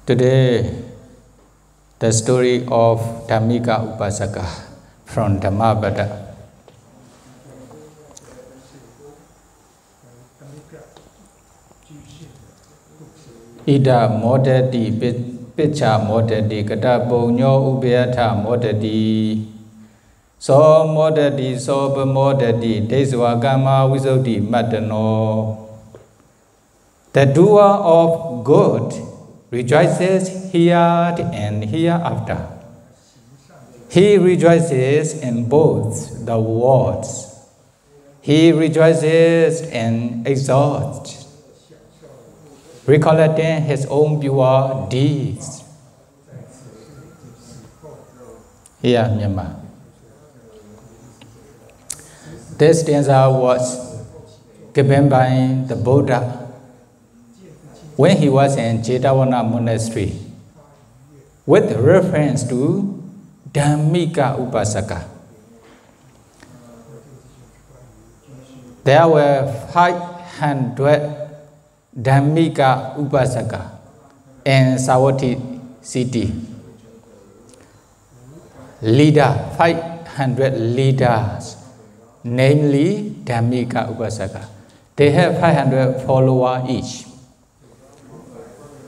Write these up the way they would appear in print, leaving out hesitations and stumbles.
Today, the story of Dhammika Upāsaka from Dhammika. Ida modeti picha modeti kata ponyo ubeata modeti so modeti so modeti deswagama wizodi matano. The doer of good rejoices here and hereafter. He rejoices in both the worlds. He rejoices and exalts, recollecting his own pure deeds. Here, Myanmar. This stanza was given by the Buddha when he was in Jetavana monastery, with reference to Dhammika Upāsaka. There were 500 Dhammika Upāsaka in Savatthi city. 500 leaders, namely Dhammika Upāsaka. They have 500 followers each.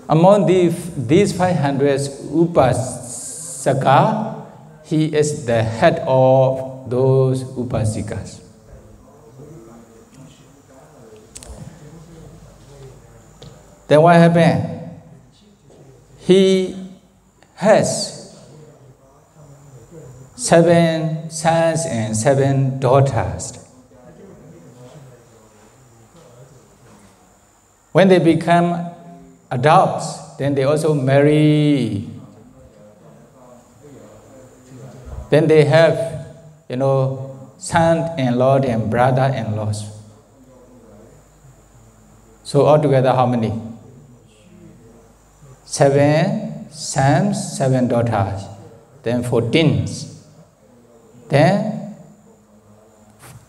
Among these 500 Upāsaka, he is the head of those Upāsikas. Then what happened? He has 7 sons and 7 daughters. When they become adults, then they also marry. Then they have, son-in-law and brother-in-laws. So altogether, how many? 7 sons, 7 daughters. Then 14. Then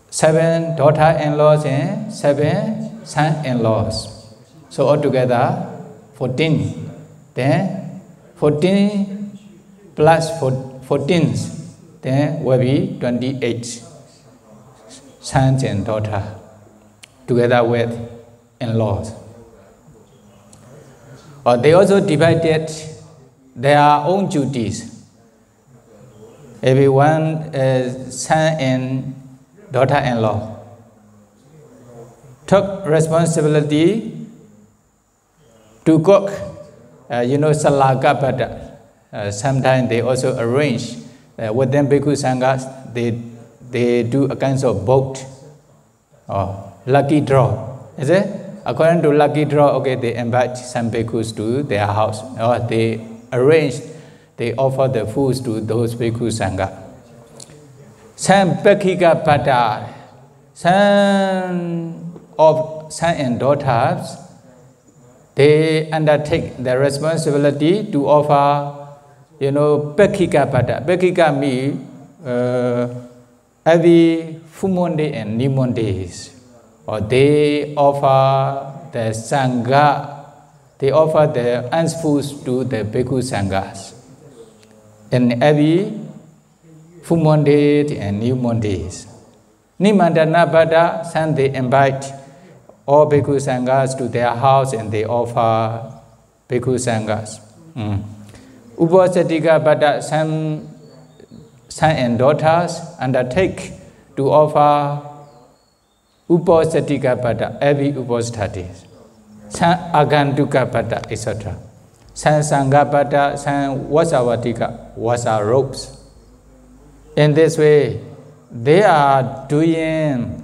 7 daughter-in-laws and 7 son-in-laws. So altogether 14. Then 14 plus 14, then will be 28 sons and daughters, together with in-laws. They also divided their own duties. Everyone, son and daughter-in-law, took responsibility to cook, salagapata. Sometimes they also arrange within Bhikkhu Sanghas, they do a kind of vote or lucky draw. Is it? According to lucky draw, okay, they invite some bhikkhus to their house, or they offer the foods to those Bhikkhu Sangha. Some Bhikkhiga Pata, son and daughters, they undertake the responsibility to offer, Bhikkhiga Pata. Bhikkhiga means every full moon day and new moon days. Or they offer the Sangha, they offer the alms foods to the Bhikkhu Sanghas. And every full moon day and new moon days. Nimandana Bada, some they invite all Bhikkhu Sanghas to their house and they offer Bhikkhu Sanghas. Upasatika Bada, some sons and daughters undertake to offer Upasatika Pada, every Upasthati. San Agantuka Pada, etc. San Sangha Pada, San Vasavatika, Vasa robes. In this way, they are doing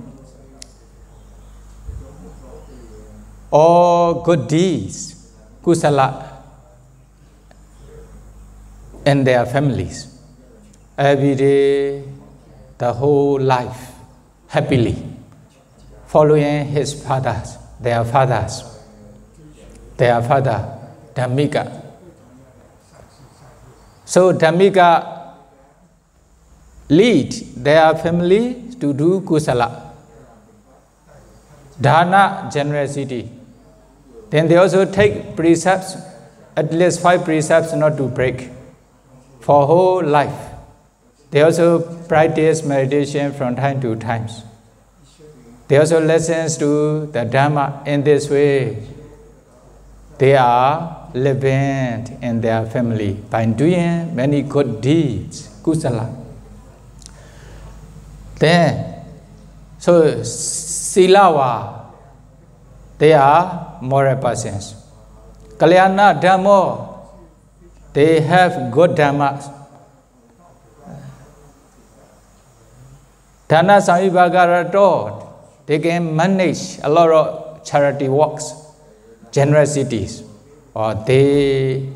all good deeds, kusala, in their families. Every day, the whole life, happily, following his fathers, their father, Dhammika. So Dhammika lead their family to do kusala, dana, generosity. Then they also take precepts at least 5 precepts not to break for whole life. They also practice meditation from time to time. They also listen to the Dhamma in this way. They are living in their family by doing many good deeds, kusala. Then, so silawa, they are moral persons. Kalyana Dhammo, they have good Dhammas. Dana Samvibhagarato, they can manage a lot of charity works, generosities, or they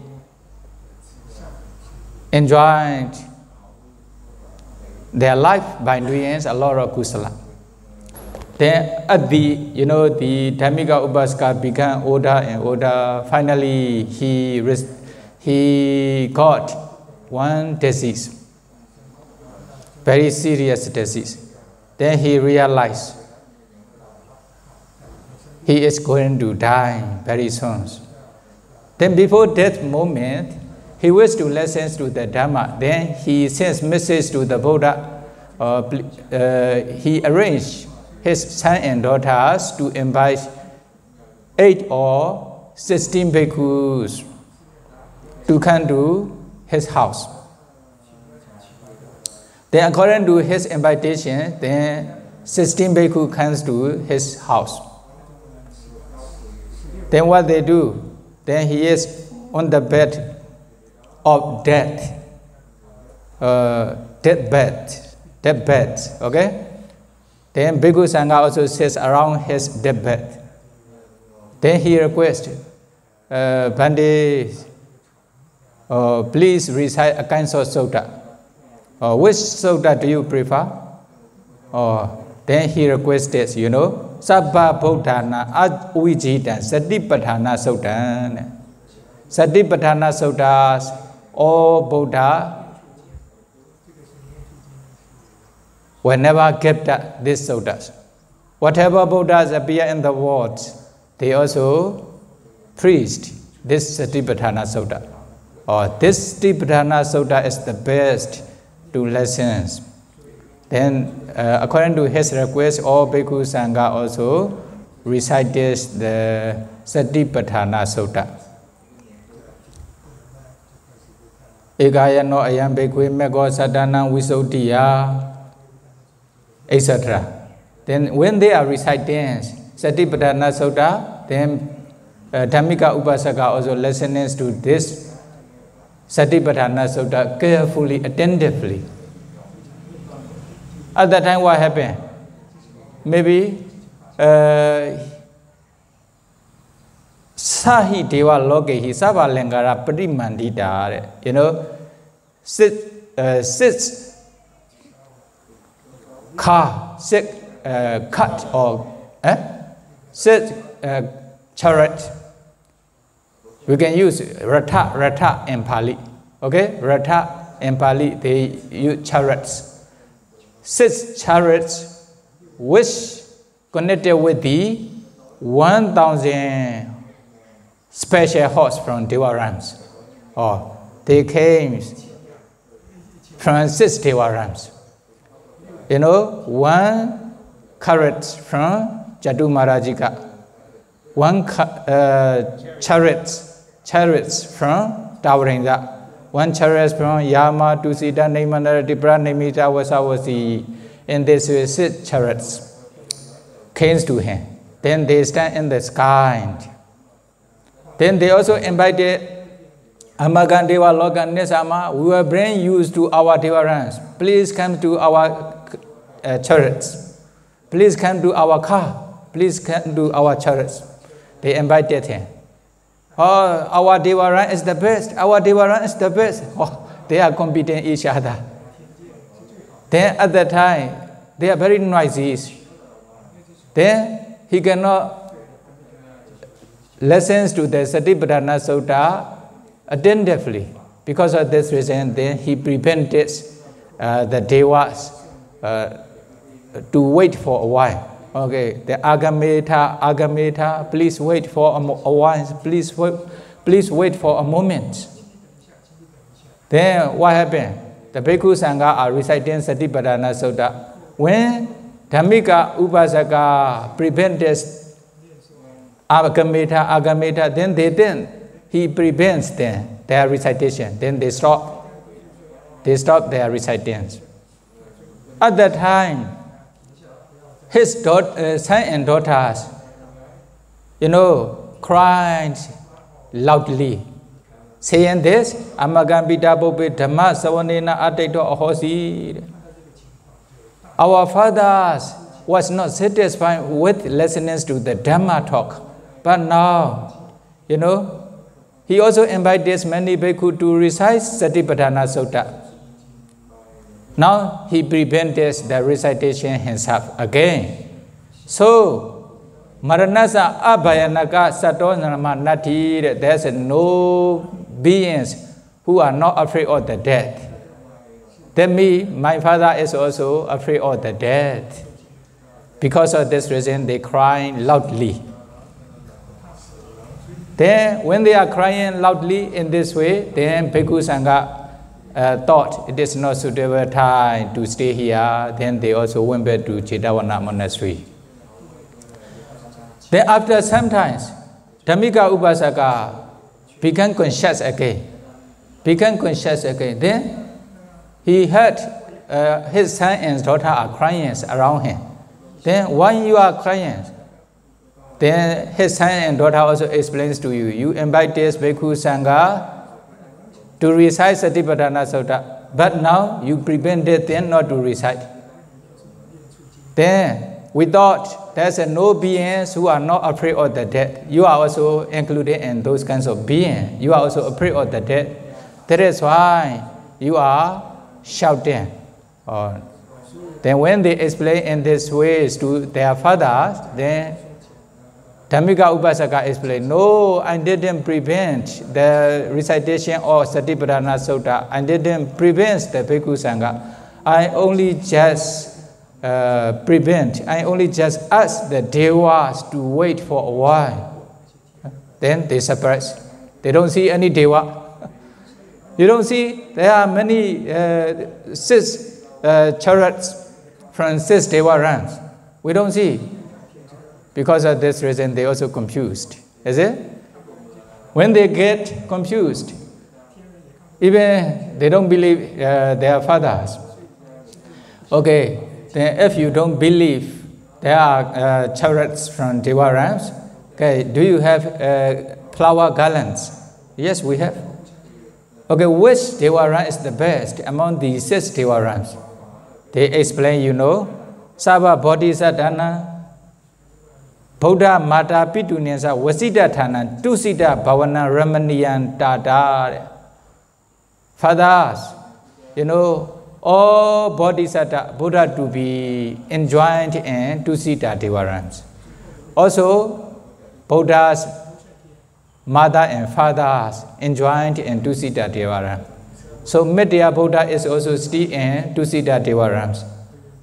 enjoyed their life by doing a lot of kusala. Then at the Dhammika Upāsaka became older and older. Finally, he got one disease, very serious disease. Then he realized he is going to die very soon. Then before that moment, he wished to listen to the Dhamma. Then he sends message to the Buddha. He arranged his son and daughters to invite 8 or 16 bhikkhus to come to his house. Then according to his invitation, then 16 bhikkhu comes to his house. Then what they do? Then he is on the bed of death, deathbed, okay? Then Bhikkhu Sangha also sits around his deathbed. Then he requested, Pandit, please recite a kind of sutta. Which sutta do you prefer? Then he requested, Sabba Bodhana Advijitan Satipatthana Sutta. Satipatthana Suttas, all Buddha will never get these suttas. Whatever Buddhas appear in the world, they also preached this Satipatthana Sutta. This Satipatthana Sutta is the best to listen. Then, according to his request, all Bhikkhu Sangha also recited the Satipatthana Sutta. Egaya no ayam bhikkhu mego sadhana visuddhiya, etc. Then when they are reciting Satipatthana Sutta, then Dhammika Upāsaka also listens to this Satipatthana Sutta carefully, attentively. At that time, what happened? Maybe Sahi Deva Lokehi Sabha Lengara Pradimandita, six cut or six chariot. We can use rata in Pali. Okay, rata in Pali they use chariots. 6 chariots which connected with the 1,000 special horse from Devarams. They came from 6 Devarams. 1 chariot from Jadu Marajika, 1 chariots from Tavaringa, 1 chariot from Yama, Tusita, Naimana, Dipra, Namita, Wasawasi. And these 6 chariots came to him. Then they stand in the sky. Then they also invited Amagan Deva Logan Nesama. We will bring you to our Devarans. Please come to our chariots. Please come to our car. Please come to our chariots. They invited him. Our Devaran is the best. Our Devaran is the best. They are competing each other. Then at that time, they are very noisy. Then he cannot listen to the Satipatthana Sutta attentively. Because of this reason, then he prevented the Devas to wait for a while. Okay, the Agameta, please wait for a while. Please please wait for a moment. Then what happened? The Bhikkhu Sangha are reciting Satipatthana Sutta. When Dhammika Upāsaka prevented Agameta, then he prevents their recitation. Then they stop their recitations. At that time, his son and daughters, cried loudly, saying this, Amagambita Bobe Dhamma Savanena Ateto Ahosi. Our fathers was not satisfied with listening to the Dhamma talk. But now, he also invited many bhikkhu to recite Satipatthana Sutta. Now he prevented the recitation himself again. So, Maranasa Abhayanaka Satonama Nati, there's no beings who are not afraid of the death. Then my father is also afraid of the death. Because of this reason, they cry loudly. Then, when they are crying loudly in this way, then Bhikkhu Sangha thought it is not suitable time to stay here. Then they also went back to Chetavana monastery. Then after some time, Dhammika Upāsaka became conscious again. Then he heard his son and daughter are crying around him. Then why you are crying? Then his son and daughter also explains to you. You invite this Bhikkhu Sangha to recite Satipatthana Sutta, but now you prevented them not to recite. Then we thought there's no beings who are not afraid of the death. You are also included in those kinds of beings. You are also afraid of the death. That is why you are shouting. Then when they explain in this way to their fathers, then Dhammika Upāsaka explained, no, I didn't prevent the recitation of Satipatthana Sutta. I didn't prevent the Bhikkhu Sangha. I only just asked the Devas to wait for a while. Then they surprised. They don't see any Deva. You don't see, there are many 6 chariots from 6 Deva ranks. We don't see. Because of this reason, they also confused. Is it? When they get confused, even they don't believe their fathers. Okay, then if you don't believe there are chariots from Deva ranks, okay, do you have flower garlands? Yes, we have. Okay, which Deva rank is the best among the 6 Deva ranks? They explain, Sava Bodhisattva, Buddha Mata Pitunesa, Vasita Thana, Tusita Bhavana Ramaniyan Tata. Fathers, all Bodhisattva, Buddha to be enjoined in Tusita Devarams. Also, Buddha's mother and fathers enjoined in Tusita Devaram. So, Medya Buddha is also still in Tusita Devarams.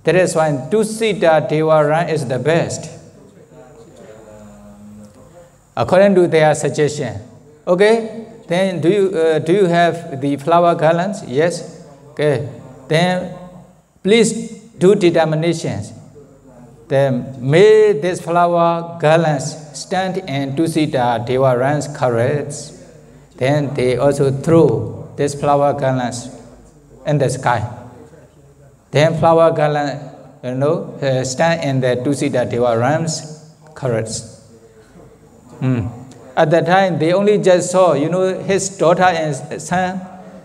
That is why Tusita Devaram is the best. According to their suggestion. Okay, then do you have the flower garlands? Yes. Okay, then please do determinations. Then may this flower garlands stand in Tusita Devaram's carrots. Then they also throw this flower garlands in the sky. Then flower garlands, stand in the Tusita Devaram's carrots. At that time, they only just saw, his daughter and son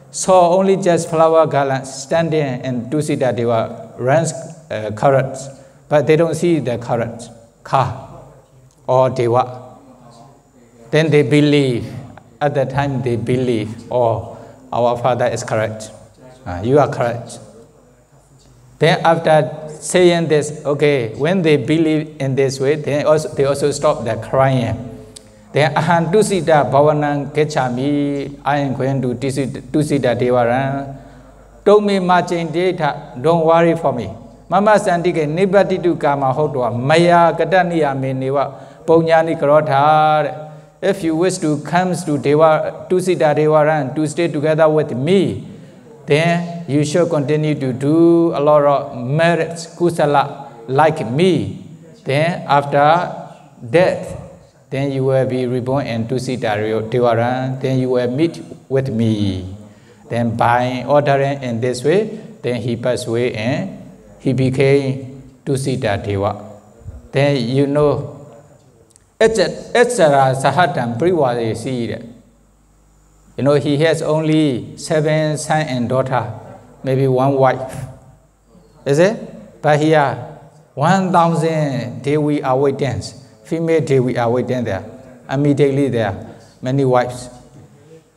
saw only just flower garlands standing in Tusita Devaram's carrots, but they don't see the carrots, or Deva. Then they believe, at that time they believe, our father is correct, you are correct. Then after saying this, okay, when they believe in this way, they also stop their crying. Then Ahan Tusita Bhavanang Kechami, I am going to Tusita Devaram. Told me marching data, don't worry for me. Mama Sandike Nibati to Kama Hotwa, Maya Katania Meniwa, Ponyani Karota. if you wish to come to two-seater Devaran to stay together with me, then you should continue to do a lot of merits, kusala, like me. Then after death, then you will be reborn in two-seater Devaran, then you will meet with me. Then by ordering in this way, then he passed away and he became two-seater Deva. Then you know, Etc. Sahatam Priwadi see. You know, he has only 7 sons and daughters, maybe 1 wife. Is it? But here, 1,000 Devi awaitants, female Devi awaitant there. Immediately there, many wives.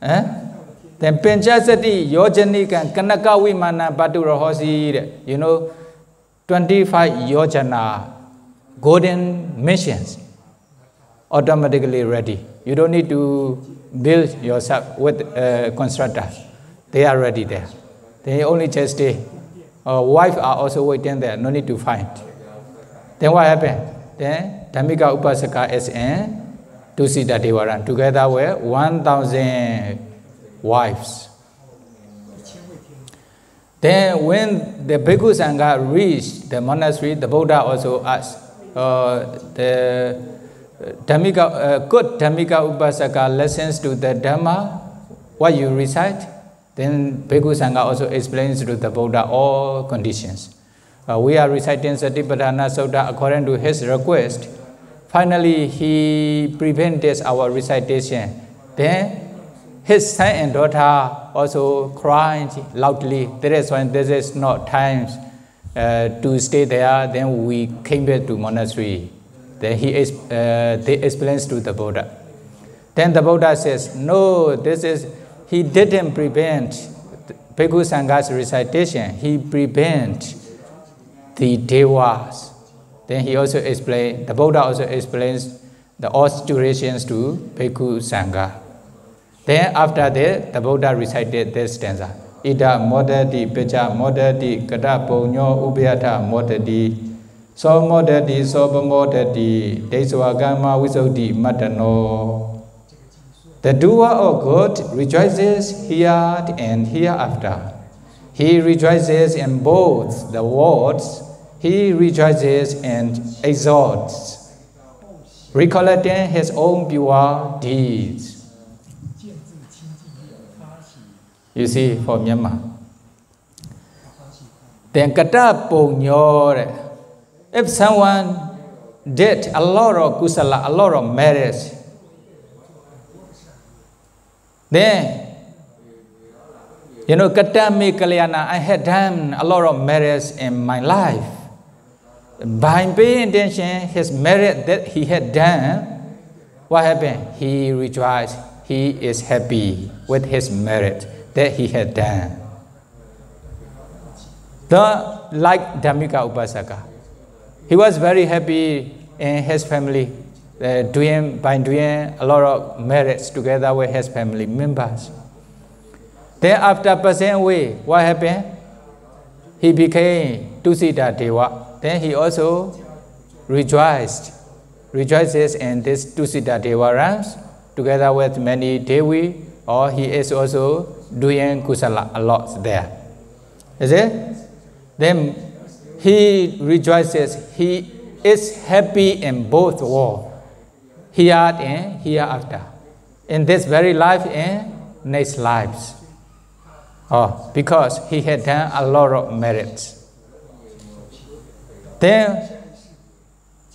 Then Penchasati, Yojani, Kanaka Vimana Baturahosi, you know, 25 Yojana, golden missions, automatically ready. You don't need to build yourself with constructors. They are ready there. They only just stay. Wives are also waiting there, no need to find. Then what happened? Then Dhammika Upāsaka is in two-seater Devaran, together with 1,000 wives. Then when the Bhikkhu Sangha reached the monastery, the Buddha also asked, the good Dhammika Upāsaka listens to the Dhamma, what you recite. Then Bhikkhu Sangha also explains to the Buddha all conditions. We are reciting Satipatthana Sutta according to his request. Finally, he prevented our recitation. Then his son and daughter also cried loudly. That is when there is not time to stay there. Then we came back to monastery. Then they explains to the Buddha. Then the Buddha says, no, he didn't prevent Bhikkhu Sangha's recitation. He prevent the Devas. Then he also explained, the Buddha also explains the all situations to Bhikkhu Sangha. Then after that, the Buddha recited this stanza. Ida modati pecha modati kata ponyo ubhyata modati so modati so modati deswagama wisodi matano. The doer of good rejoices here and hereafter. He rejoices in both the worlds. He rejoices and exalts, recollecting his own pure deeds. You see, for Myanmar. Then kata ponyo, if someone did a lot of kusala, a lot of merits, then, you know, kata me kalyana, I had done a lot of merits in my life. By paying attention his merit that he had done, what happened? He rejoiced. He is happy with his merit that he had done. Like Dhammika Upāsaka, he was very happy in his family, by doing a lot of merits together with his family members. Then after passing away, what happened? He became two-seater Deva. Then he also rejoices in this two-seater Devarans together with many Devi, or he is also doing kusala a lot there. Is it? Then he rejoices, he is happy in both worlds, here and hereafter, in this very life and next lives. Because he had done a lot of merits. Then,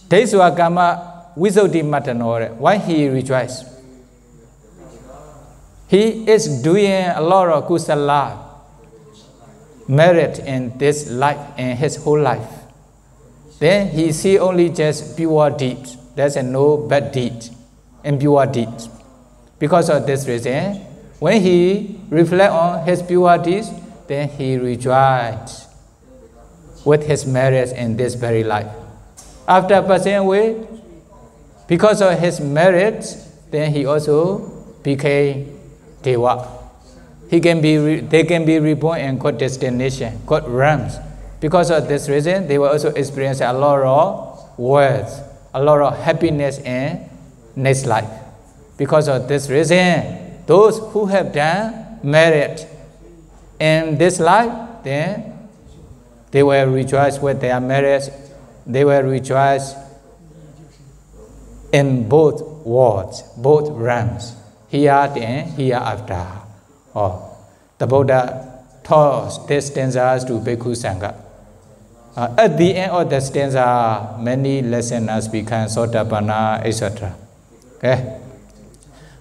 Deswagama Wisodi Matanore, why he rejoiced? He is doing a lot of kusala, merit in this life, in his whole life. Then he see only just pure deeds. There's no bad deed and pure deeds. Because of this reason, when he reflects on his pure deeds, then he rejoices with his merits in this very life. After passing away, because of his merits, then he also became Deva. They can be reborn in good destination, good realms. Because of this reason, they will also experience a lot of wealth, a lot of happiness in next life. Because of this reason, those who have done merit in this life, then they will rejoice with their merits. They will rejoice in both worlds, both realms, here and hereafter. Oh, the Buddha taught these stanzas to Bhikkhu Sangha. At the end of the stanza, many listeners become Sotapanna, etc. Okay?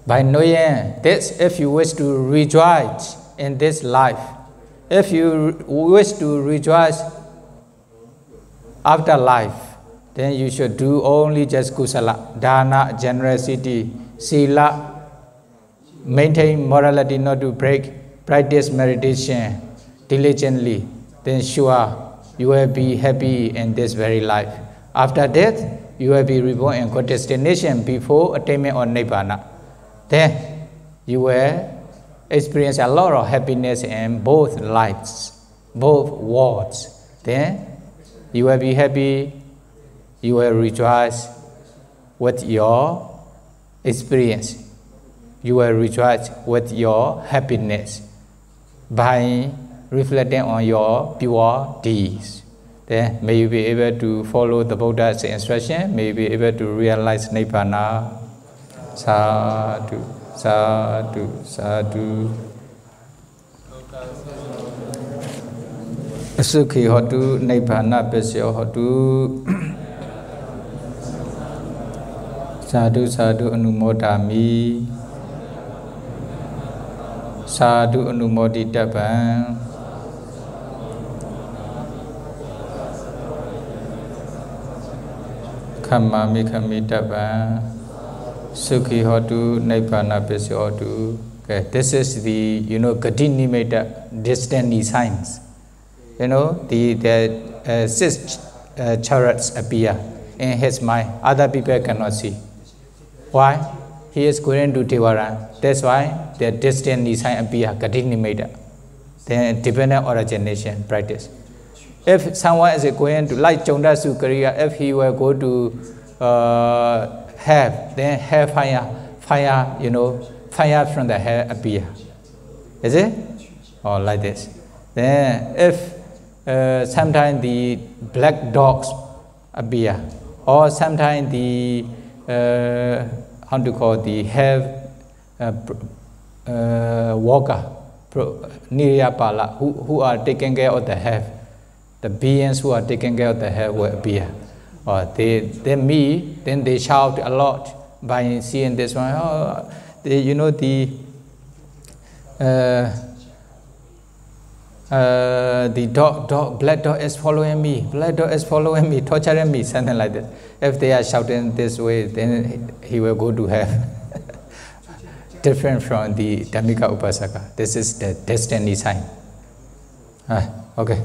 By knowing this, if you wish to rejoice in this life, if you wish to rejoice after life, then you should do only just kusala, dana, generosity, sila, maintain morality not to break, practice meditation diligently, then sure you will be happy in this very life. After death, you will be reborn in good destination before attainment of Nibbana. Then you will experience a lot of happiness in both lives, both worlds. Then you will be happy, you will rejoice with your experience. You will rejoice with your happiness by reflecting on your pure deeds. Then may you be able to follow the Buddha's instruction, may you be able to realize Nibbana. Sadhu, sadhu, sadhu. Sukhi hotu, Nibbana pesyo hotu. Sadhu, sadhu, anumodami. Sadhu, anumoditapan. Kamami kamitapan. Sukhi hotu, Nibbana pesyo hotu. Okay, this is the, Gati Nimitta destiny signs. The 6 chariots appear in his mind. Other people cannot see. Why? He is going to Tivaran. That's why the destiny sign appear, Gati Nimitta. Then dependent origination practice. If someone is going to, like Chonda Sukariya, if he will go to hell, then hellfire, fire from the hell appear. Is it? Or like this. Then if sometimes the black dogs appear, or sometimes the hell walker, Niriyapala, who are taking care of the hell. The beings who are taking care of the hell will appear. Or they meet, then they shout a lot by seeing this one. Oh, the black dog is following me, black dog is following me, torturing me, something like that. If they are shouting this way, then he will go to hell. Different from the Dhammika Upāsaka. This is the destiny sign. Okay.